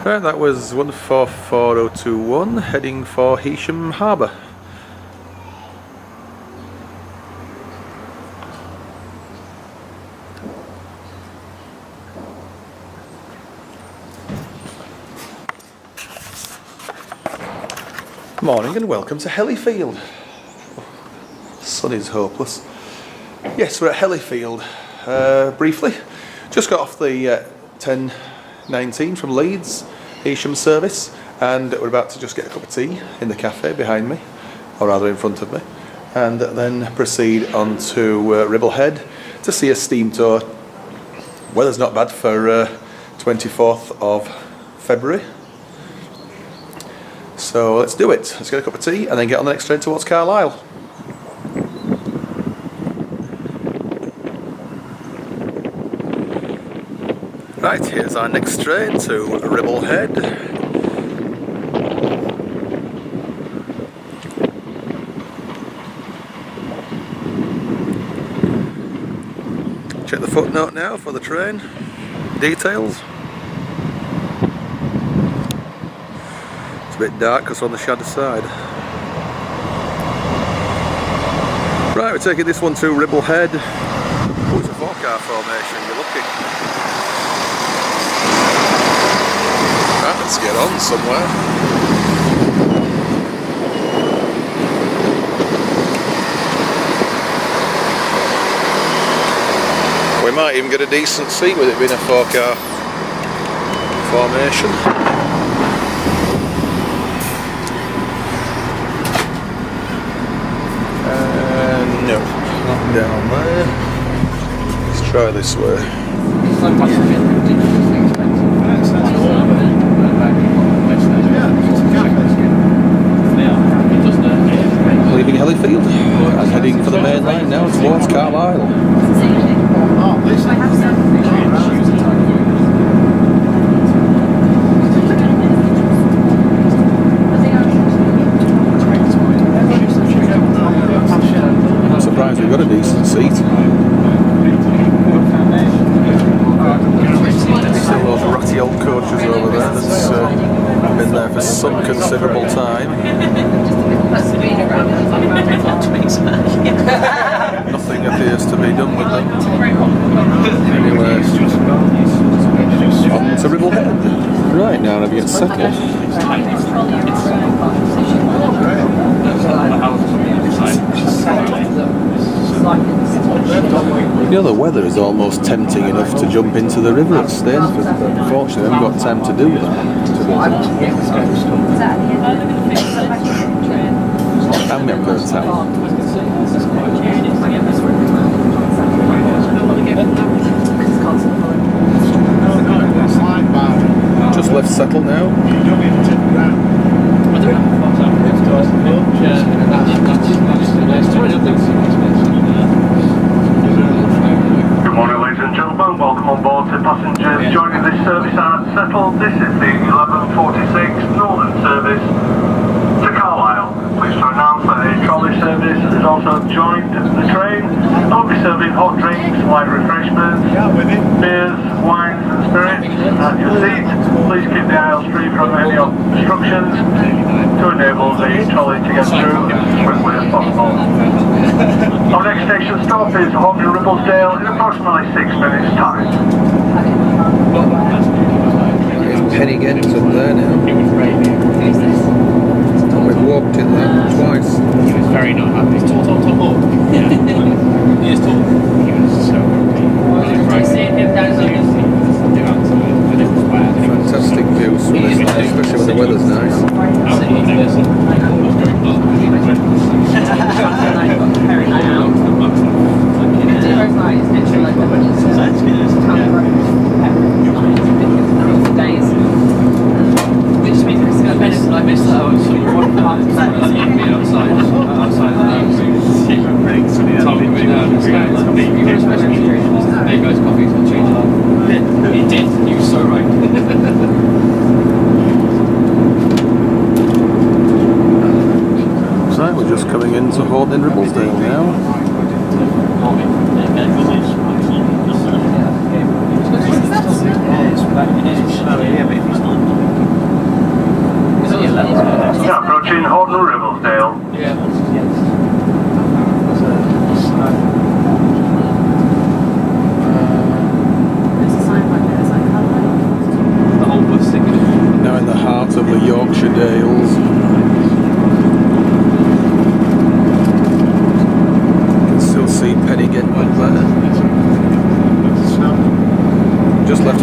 Right, that was 144021 heading for Heysham Harbour. Morning and welcome to Hellyfield. Sun is hopeless. Yes, we're at Hellyfield. Briefly, just got off the 10:19 from Leeds Heysham service, and we're about to just get a cup of tea in the cafe behind me, or rather in front of me, and then proceed on to Ribble Head to see a steam tour. Weather's not bad for 24th of February. So let's do it. Let's get a cup of tea and then get on the next train towards Carlisle. Right, here's our next train to Ribble Head. Check the footnote now for the train details. It's a bit dark because we're on the shadowed side. Right, we're taking this one to Ribble Head. Oh, it's a 4-car formation, you're lucky. Right, let's get on somewhere. We might even get a decent seat with it being a 4-car formation. No, not down there. Let's try this way. Leaving Hellyfield and heading for the main line now towards Carlisle. I'm surprised we've got a decent seat. Still those ratty old coaches over there that's been there for some considerable time. Nothing appears to be done with them. Anyway, on to Ribble Head. Right, now to get settled. You know, the weather is almost tempting enough to jump into the river at Stainford, but unfortunately I haven't got time to do that. And we haven't got time. Just left Settle now. Good morning, ladies and gentlemen. Welcome on board to passengers joining this service at Settle. This is the 1146 Northern service to Carlisle. Pleased to announce that a trolley service has also joined the train. They'll be serving hot drinks, light refreshments, beers, wines and spirits at your seat. Please keep the aisles free from any obstructions to enable the trolley to get through as quickly as possible. Our next station stop is Horton Ribblesdale in approximately 6 minutes' time. There's Penny Gens up there now. We've walked in there twice. He was very not happy. Talk. Yeah. He is tall. He was so happy. Fantastic views from this night, especially when the weather's nice. I missed that. I was sort of outside. There goes coffee to change it. It did. You were so right. So we're just coming into Horton Ribblesdale now.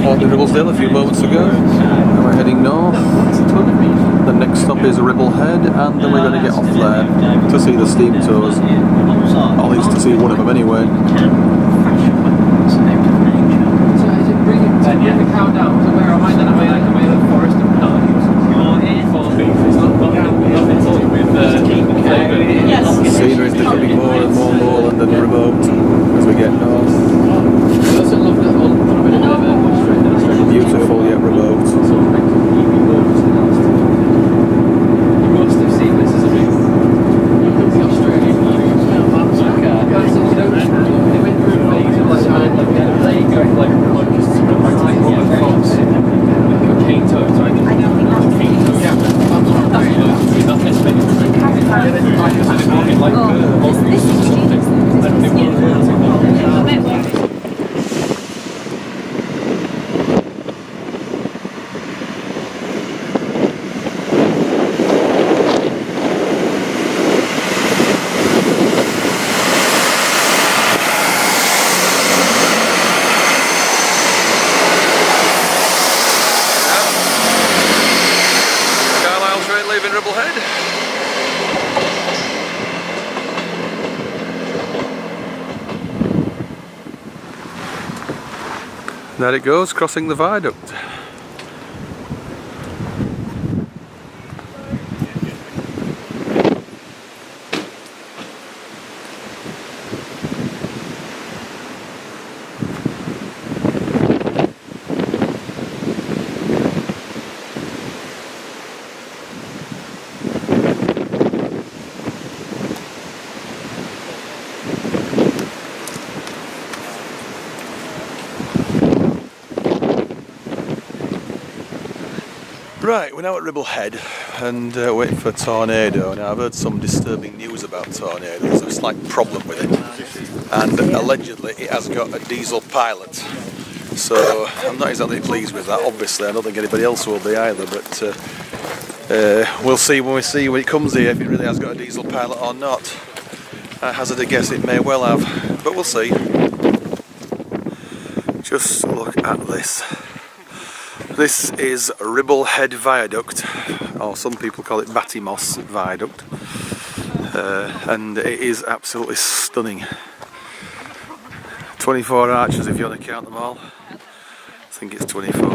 on Ribblesdale a few moments ago, and we're heading north. The next stop is Ribblehead, and then we're going to get off there to see the steam tours, at least to see one of them anyway. So is it bringing the cow down to where am I then? Am I like the forest of pines? It's not The scenery is becoming more and more moorland and remote as we get north. I also love that whole Beautiful yet remote. You must have seen this as a big the Australian news. They went through a phase of like having like a playground like just like Robert Fox cocaine toads. I think cocaine toads. Yeah. Not necessarily like Carlisle train leaving Ribblehead. There it goes, crossing the viaduct. Right, we're now at Ribblehead and waiting for a tornado. Now I've heard some disturbing news about tornadoes. There's a slight problem with it, and allegedly it has got a diesel pilot. So I'm not exactly pleased with that. Obviously, I don't think anybody else will be either. But we'll see when it comes here if it really has got a diesel pilot or not. I hazard a guess it may well have, but we'll see. Just look at this. This is Ribblehead Viaduct, or some people call it Battymoss Viaduct, and it is absolutely stunning. 24 arches if you want to count them all. I think it's 24.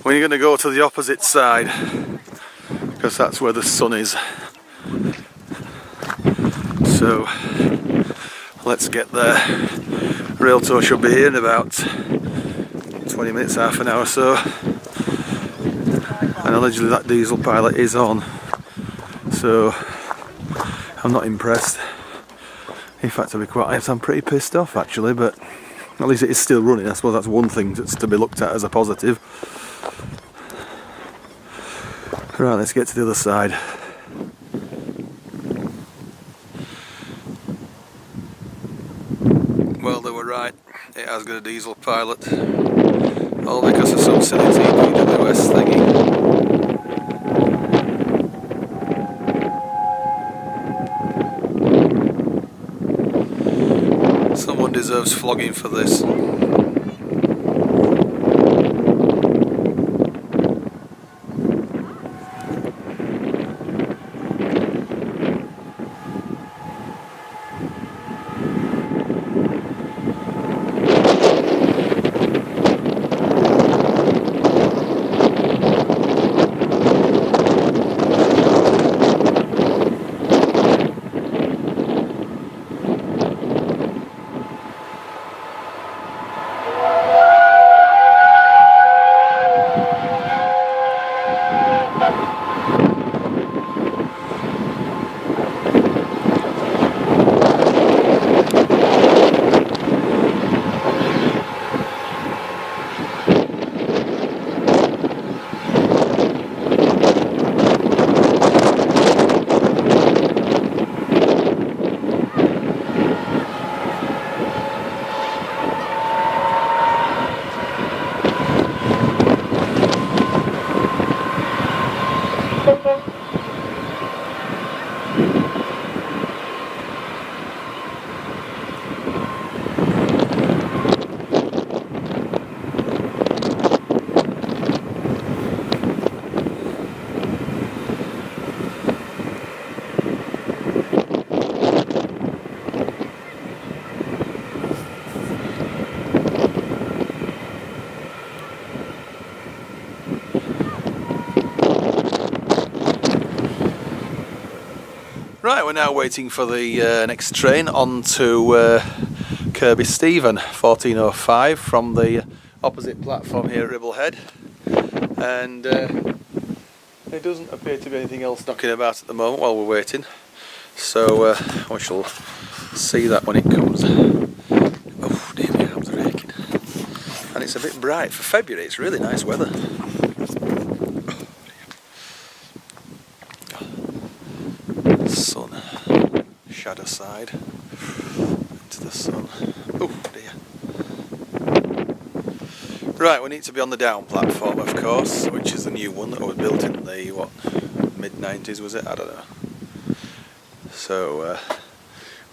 When you're going to go to the opposite side, because that's where the sun is. So let's get there. Rail tour should be here in about 20 minutes, half an hour or so, and allegedly that diesel pilot is on, so I'm not impressed. In fact, to be quite honest, I'm pretty pissed off actually, but at least it is still running. I suppose that's one thing that's to be looked at as a positive. Right, let's get to the other side. Well, they were right, it has got a diesel pilot. All because of some silly TPWS thingy. Someone deserves flogging for this. Right, we're now waiting for the next train on to Kirby Stephen, 1405, from the opposite platform here at Ribblehead. And there doesn't appear to be anything else knocking about at the moment while we're waiting. So we shall see that when it comes. Oh dear, my arms are aching. And it's a bit bright for February, it's really nice weather. Sun, shadow side, into the sun. Oh dear. Right, we need to be on the down platform, of course, which is the new one that was built in the, what, mid-90s was it? I don't know. So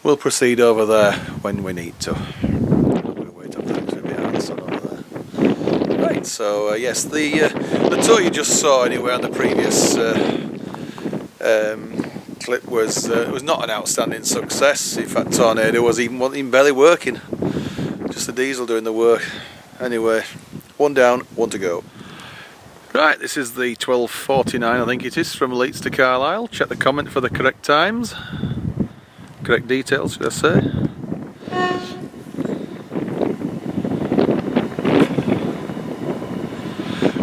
we'll proceed over there when we need to. I'm going to wait up there to be out of the sun over there. Right, so yes, the tour you just saw anyway on the previous clip was not an outstanding success. In fact, Tornado wasn't even barely working. Just the diesel doing the work. Anyway, one down, one to go. Right, this is the 12:49, I think it is, from Leeds to Carlisle. Check the comment for the correct times. Correct details, should I say.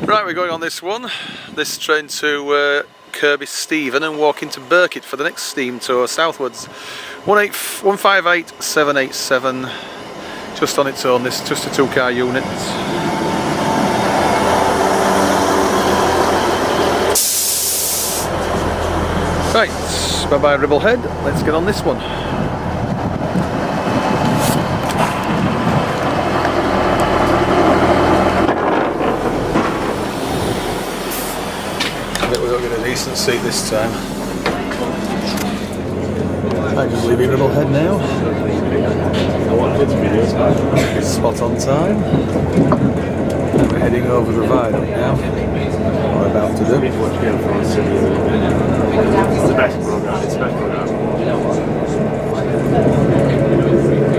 Right, we're going on this one. This train to Kirby Stephen and walking to Birkett for the next steam tour southwards. 158787, just on its own, this just a 2-car unit. Right, bye bye Ribblehead, let's get on this one. I bet we don't get a decent seat this time. I'm just leaving Ribblehead now. It's spot on time. And we're heading over the viaduct now. What we're about to do. It's the best program. It's the best program.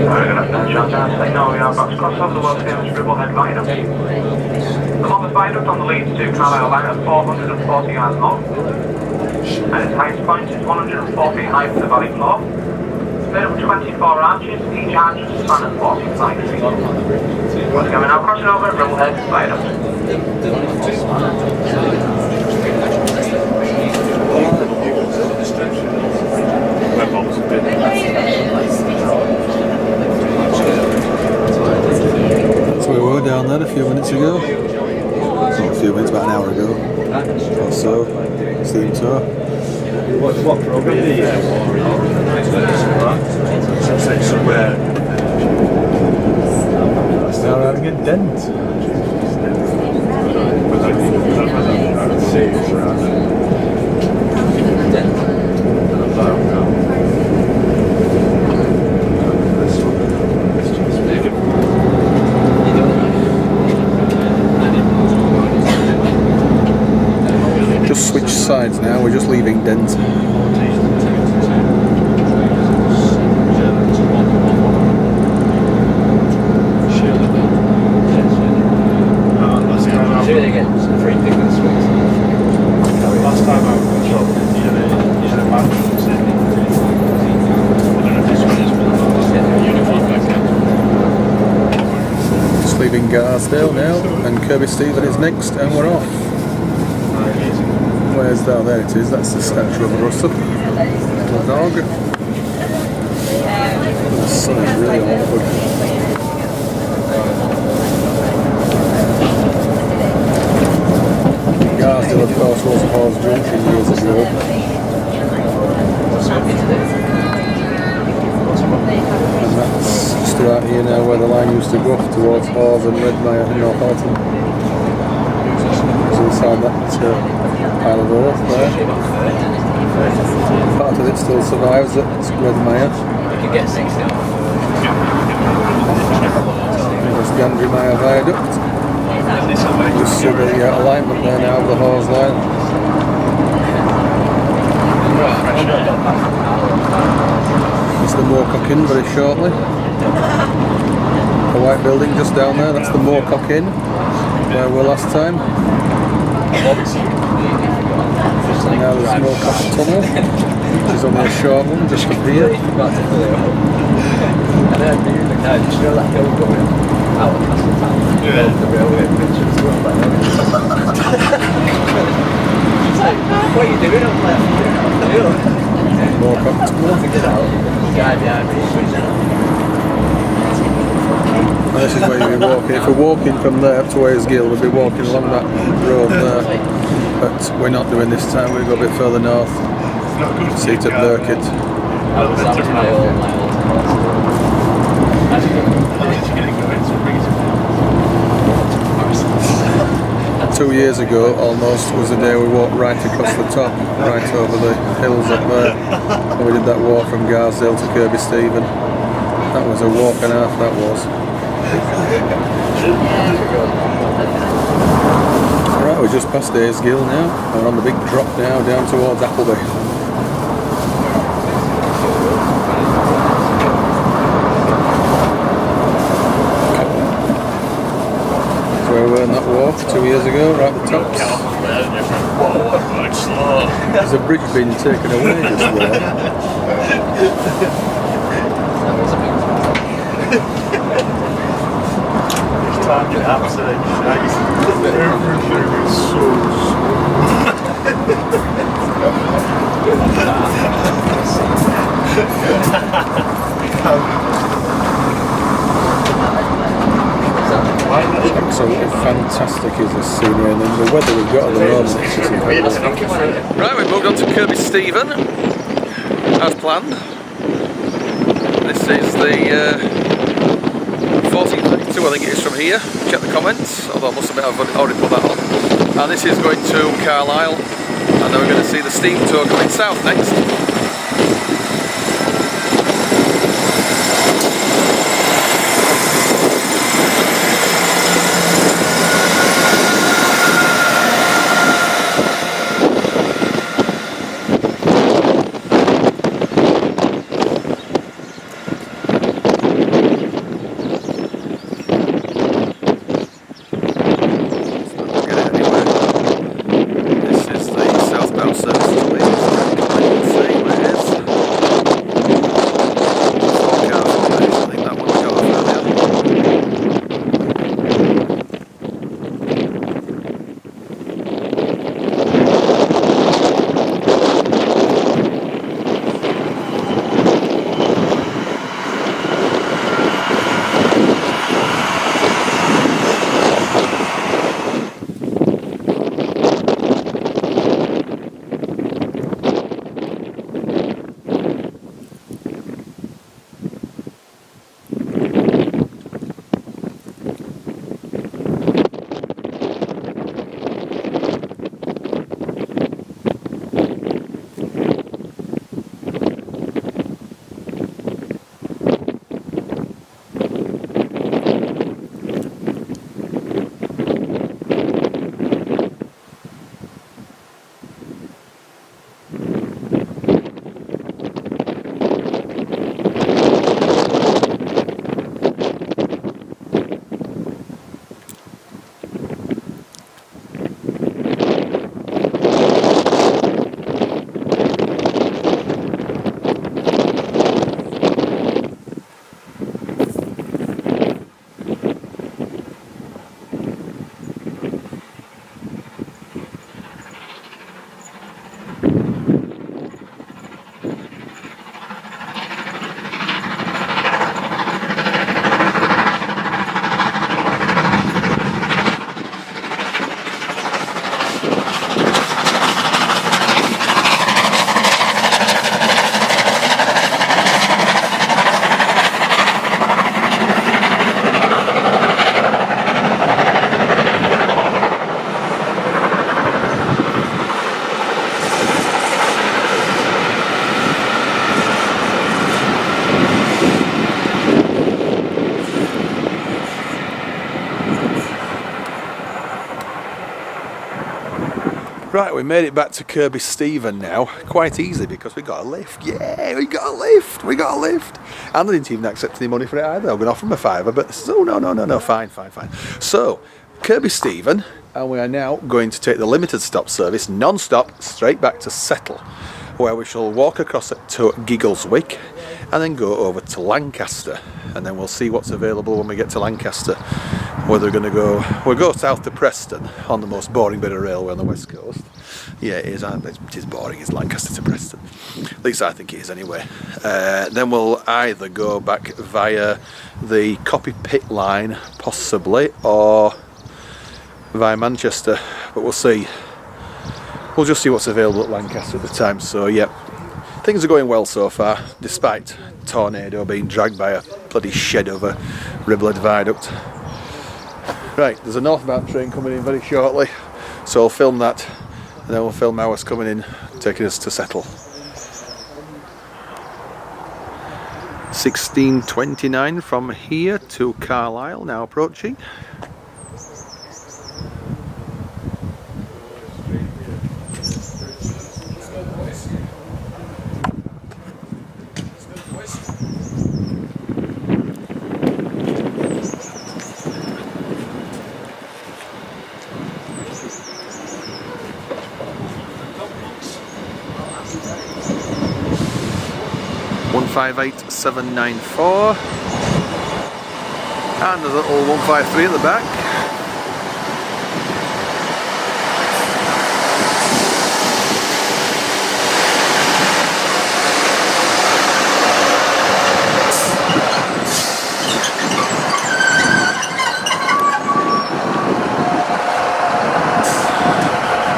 Alright, good afternoon, John. No, we are about to cross over the world famous Ribblehead Viaduct. The longest viaduct on the Leeds to Carlisle line at 440 yards long. And its highest point is 104 feet high from the valley floor. It's made up of 24 arches, each arch has a span of 45 feet. Once again, we're now crossing over at Ribblehead Viaduct. So we were down there a few minutes ago. Not a few minutes, about an hour ago or so. Steam tour. What program do you somewhere. Now we're having a dent. Just switch sides now, we're just leaving Dent. Last time I was you had a man Just leaving Garsdale now, and Kirby Stephen is next, and we're off. Where's that? There it is, that's the statue of Russell. The dog. The sun is really awkward. Garsdale, of course, was Hawes Junction years ago. And that's just right here now where the line used to go towards Hawes and Redmire and Northampton. So inside that pile of earth there. Part of it still survives at Redmire. There's Gandrymire Viaduct. Just see the alignment there now of the Hawes line. It's the Moorcock Inn very shortly. The white building just down there, that's the Moorcock Inn, where we were last time. And now there's Moorcock Tunnel. which is only a short one just from here. And then you know that hill going out of Castletown, the railway bridge as well. It's like, what are you doing? I'm like, I'm doing it off the hill. Walk up to Once I get out, the guy behind me is switching out. This is where you'll be walking. If we're walking from there up to Waysgill, we'll be walking along that road there. But we're not doing this time, we'll go a bit further north. Seat at Burkitt. That was my old course. 2 years ago, almost, was the day we walked right across the top, right over the hills up there. And we did that walk from Garsdale to Kirby Stephen. That was a walk and a half, that was. Right, we're just past Aysgill now, and we're on the big drop now down towards Appleby. So we were on that walk 2 years ago, right at the tops. There's a bridge being taken away just there. Fucking absolute shite. Everything is so Absolutely fantastic is this scenery, and then the weather we've got at the moment is just incredible. Right, we've moved on to Kirby Stephen, as planned. This is the 1432, I think it is from here. Check the comments, although I must admit I've already put that on. And this is going to Carlisle, and then we're going to see the steam tour coming south next. Right, we made it back to Kirby Stephen now, quite easy because we got a lift. Yeah, we got a lift, And they didn't even accept any money for it either. I'm going to offer them a fiver, but this is, oh no, fine. So, Kirby Stephen, and we are now going to take the limited stop service, non-stop, straight back to Settle. where we shall walk across to Giggleswick and then go over to Lancaster, and then we'll see what's available when we get to Lancaster. Whether we'll go south to Preston on the most boring bit of railway on the west coast. Yeah, it is. It is boring. It's Lancaster to Preston. At least I think it is anyway. Then we'll either go back via the Copy Pit line, possibly, or via Manchester. But we'll see. We'll just see what's available at Lancaster at the time. So yeah, things are going well so far, despite Tornado being dragged by a bloody shed over Ribblehead Viaduct. Right, there's a northbound train coming in very shortly, so I'll film that, and then we'll film ours coming in, taking us to Settle. 16:29 from here to Carlisle, now approaching. One 158,794, and there's a little 153 at the back.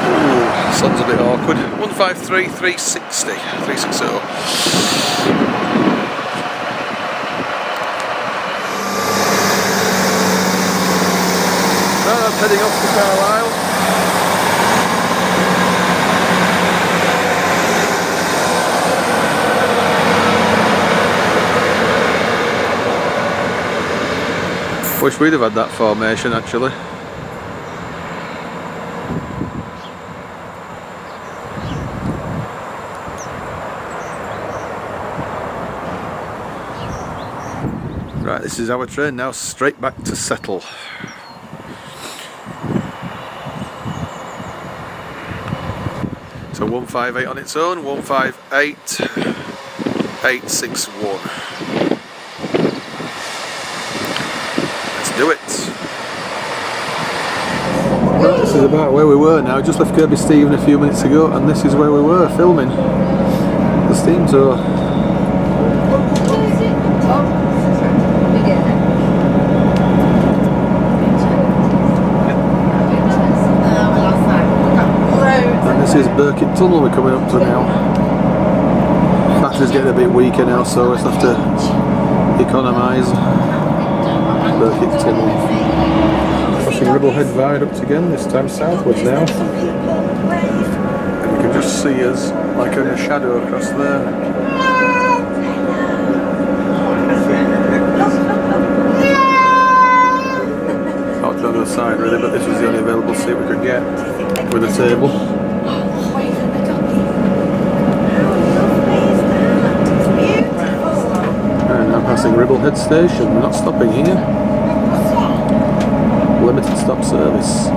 Ooh, sun's a bit awkward. 153, 360, 360. Heading off to Carlisle. Wish we'd have had that formation actually. Right, this is our train now, straight back to Settle. So 158 on its own, 158, 861. Let's do it. Right, this is about where we were now. Just left Kirby Stephen a few minutes ago, and this is where we were filming the steam tour. This is Birkett Tunnel we're coming up to now. Battery's getting a bit weaker now, so let's have to economise. Birkett Tunnel. Crossing Ribblehead Viaduct again, this time southwards now. And you can just see us like in a shadow across there. Out to the other side really, but this was the only available seat we could get with a table. Passing Ribblehead Station, we're not stopping here. Limited stop service.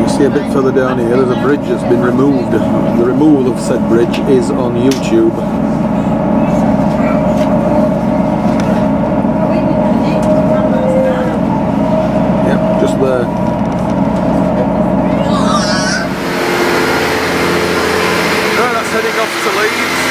You see a bit further down here, there's a bridge that's been removed. The removal of said bridge is on YouTube. Yep, just there. Heading off to Leeds.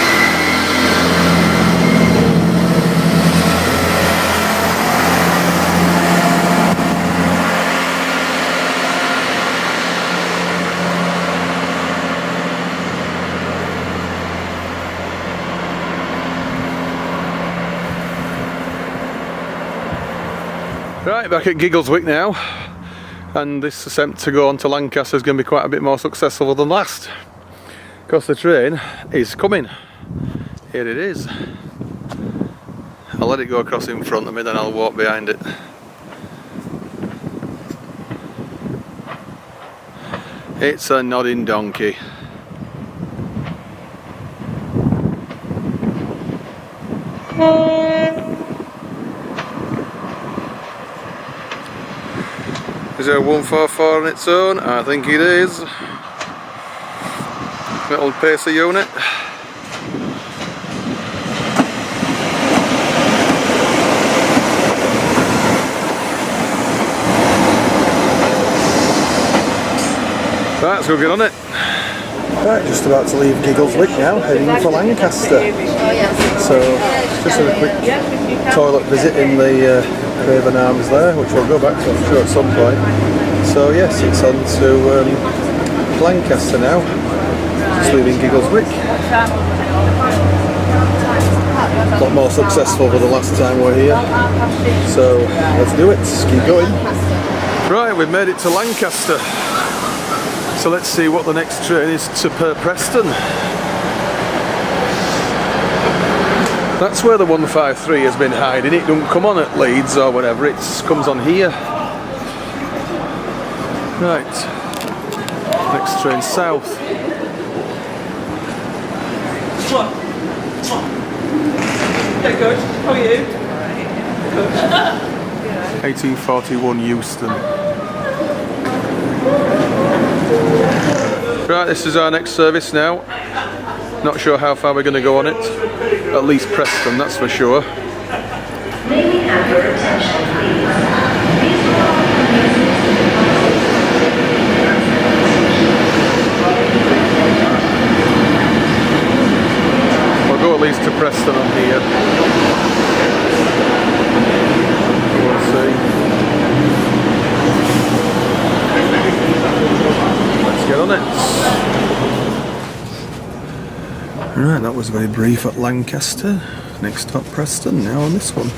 Right, back at Giggleswick now, and this attempt to go on to Lancaster is going to be quite a bit more successful than last. Because the train is coming. Here it is. I'll let it go across in front of me, then I'll walk behind it. It's a nodding donkey. Is there a 144 on its own? I think it is. Little pacer unit. Right, let's go get on it. Right, just about to leave Giggleswick now, heading for Lancaster. So, just a quick toilet visit in the Craven Arms there, which we'll go back to, I'm sure, at some point. So yes, it's on to Lancaster now, just leaving Giggleswick. A lot more successful than the last time we were here. So, let's do it, keep going. Right, we've made it to Lancaster. So let's see what the next train is to Preston. That's where the 153 has been hiding. It don't come on at Leeds or whatever, it comes on here. Right, next train south. Yeah, good. How are you? Good. 1841 Euston. Right, this is our next service now. Not sure how far we're going to go on it. At least Preston, that's for sure. May we have your attention, please? We'll go at least to Preston on here. We'll see. Let's get on it. Right, that was very brief at Lancaster. Next stop Preston, now on this one.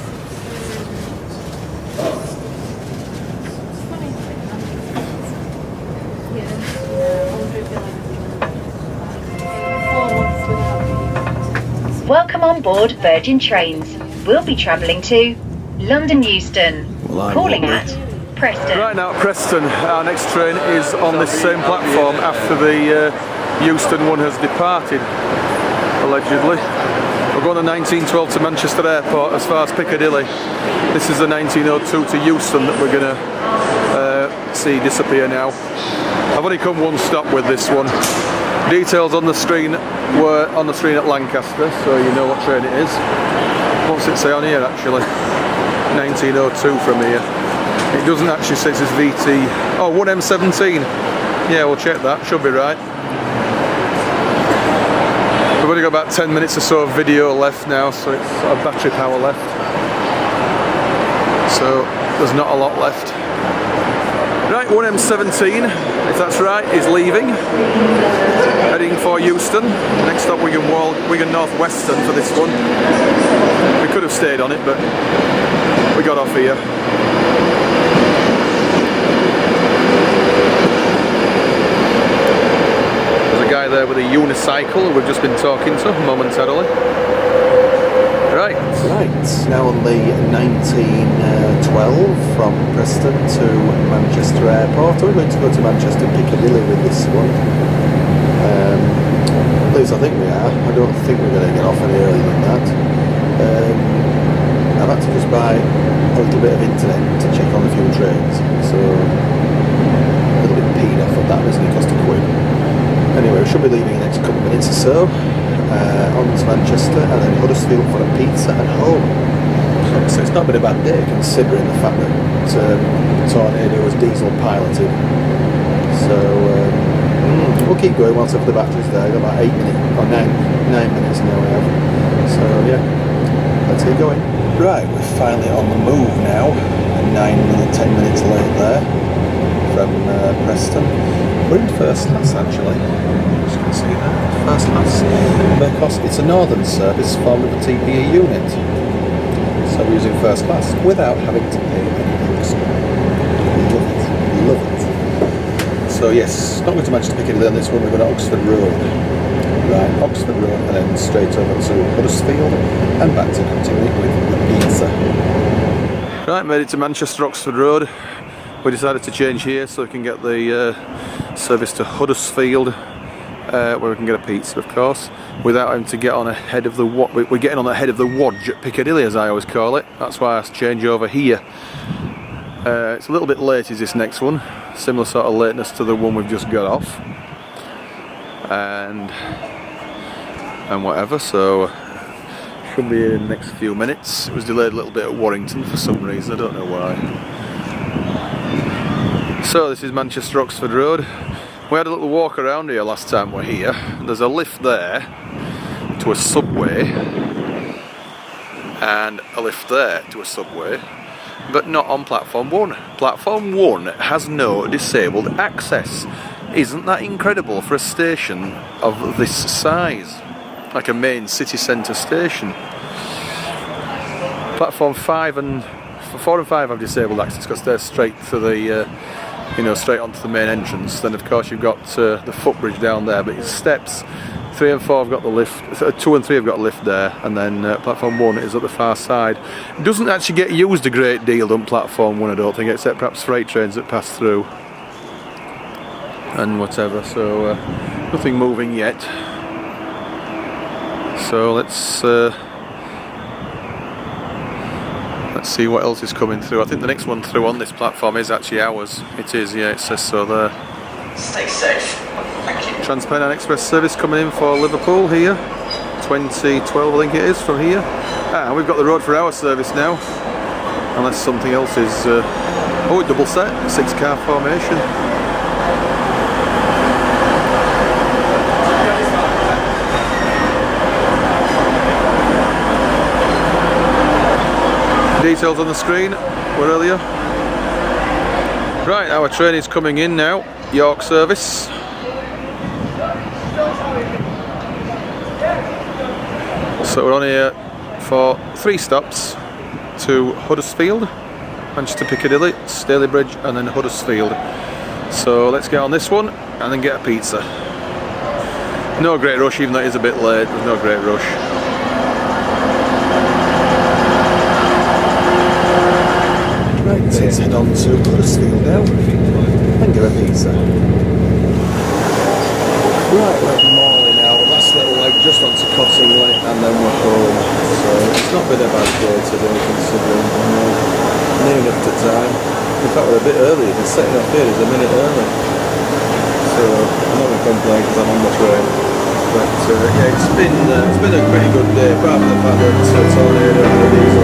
Welcome on board Virgin Trains. We'll be travelling to London Euston. Well, Calling at Preston. Right now at Preston, our next train is on this same platform after the Euston one has departed, allegedly. We're going on the 1912 to Manchester Airport as far as Piccadilly. This is the 1902 to Euston that we're going to see disappear now. I've only come one stop with this one. Details on the screen were on the screen at Lancaster, so you know what train it is. What's it say on here actually? 1902 from here. It doesn't actually say it says VT. Oh, 1M17. Yeah, we'll check that. Should be right. We've only got about 10 minutes or so of video left now, so it's sort of battery power left. So there's not a lot left. Right, 1M17, if that's right, is leaving. Heading for Euston. Next stop Wigan North Western for this one. We could have stayed on it, but we got off here. There's a guy there with a unicycle we've just been talking to momentarily. Right, now on the 1912 from Preston to Manchester Airport. We're going to go to Manchester Piccadilly with this one. At least I think we are. I don't think we're going to get off any earlier than that. I've had to just buy a little bit of internet to check on a few trains, so a little bit peed off of that. It's going to cost £1. Anyway, we should be leaving in the next couple of minutes or so. On to Manchester and then Huddersfield for a pizza and home. So it's not been a bad day considering the fact that Tornado was diesel piloted. So we'll keep going whilst the battery's there. We've got about 8 minutes or 9 minutes now we have. So yeah, let's get going. Right, we're finally on the move now. 10 minutes late there from Preston. We're in first class actually. As you can see there, first class. Because it's a northern service formed of a TPE unit. So we're using first class without having to pay any extra. Love it. So yes, not going to Manchester Piccadilly on this one, we're going to Oxford Road. Right, Oxford Road and then straight over to Huddersfield and back to continue with the pizza. Right, made it to Manchester Oxford Road. We decided to change here so we can get the service to Huddersfield, where we can get a pizza, of course, without having to get on ahead of the we're getting on ahead of the Wodge at Piccadilly, as I always call it. That's why I change over here. It's a little bit late is this next one, similar sort of lateness to the one we've just got off, and whatever, so should be here in the next few minutes. It was delayed a little bit at Warrington for some reason, I don't know why. So this is Manchester Oxford Road. We had a little walk around here last time we were here. There's a lift there to a subway and a lift there to a subway, but not on platform 1. Platform 1 has no disabled access. Isn't that incredible for a station of this size? Like a main city centre station. Platform 4 and 5 have disabled access because they're straight to the straight onto the main entrance. Then of course you've got the footbridge down there, but it's steps. 3 and 4 have got the lift, 2 and 3 have got a lift there, and then platform 1 is at the far side. It doesn't actually get used a great deal on platform 1, I don't think, except perhaps freight trains that pass through and whatever, so nothing moving yet. So let's see what else is coming through. I think the next one through on this platform is actually ours. It is, yeah, it says so there. Stay safe. Thank you. Transpennine Express service coming in for Liverpool here. 2012 I think it is from here. And we've got the road for our service now. Unless something else is... oh, double set, 6-car formation. Details on the screen were earlier. Right, our train is coming in now. York service. So we're on here for 3 stops to Huddersfield, Manchester Piccadilly, Stalybridge, and then Huddersfield. So let's get on this one and then get a pizza. No great rush, even though it is a bit late. There's no great rush. Right, so let's head on to Huddersfield now and get a pizza. Right, we're at Morley now. Last little leg just onto Cottingley and then we're home. So it's not been a bad day today considering nearly up to time. In fact, we're a bit early. The setting off here is a minute early. So I'm not going to complain because I'm on the train. But yeah, it's been a pretty good day apart from the fact that tornado and these